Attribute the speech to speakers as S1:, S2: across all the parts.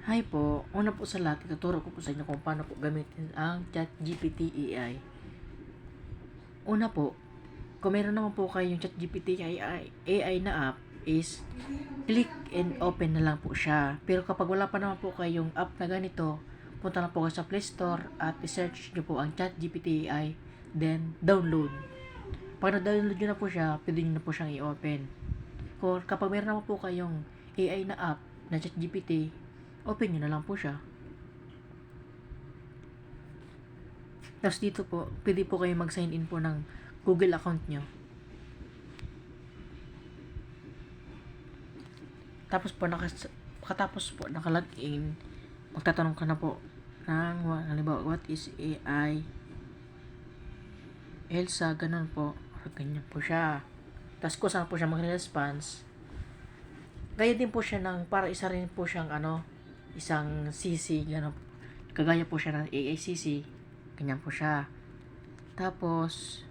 S1: Hi po, una po sa lahat, ituturo ko po sa inyo kung paano po gamitin ang ChatGPT AI. Una po, kung meron naman po kayong ChatGPT AI na app, is click and open na lang po siya. Pero kapag wala pa naman po kayong app na ganito, punta na po kayo sa Play Store at i-search nyo po ang ChatGPT AI, then download. Pag na-download nyo na po siya, pwede nyo na po siyang i-open. Kapag meron naman po kayong AI na app na ChatGPT, open nyo na lang po siya. Tapos dito po, pwede po kayo mag-sign in po ng Google account nyo. Tapos po, katapos po nakalogin, magtatanong ka na po ng, halimbawa, what is AI? Elsa, ganun po. Ganyan po siya. Tapos kung saan po siya magre-response, gaya din po siya ng, para isa rin po siyang isang CC, gano'n. Kagaya po siya ng AI CC, ganyan po siya. Tapos,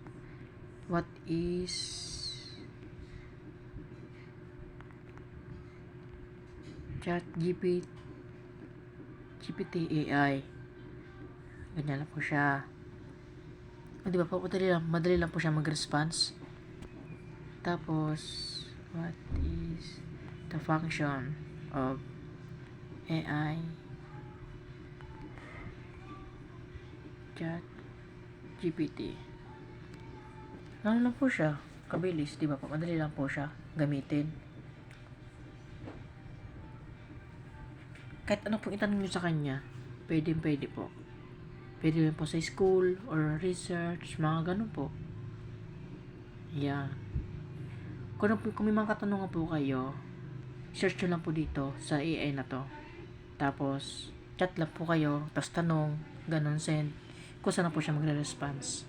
S1: what is ChatGPT AI? Ganyan lang po siya. Di ba po, madali lang po siya mag-response. Tapos, what is the function of AI ChatGPT? Ano lang po siya, kabilis, di ba po? Madali lang po siya gamitin. Kahit ano po itanong nyo sa kanya, pwede po. Pwede rin po sa school or research, mga ganun po. Yan. Kung may mga katanungan po kayo, search nyo lang po dito sa AI na to. Tapos, chat lang po kayo, tapos tanong, ganun, send. Kung saan na po siya magre-response.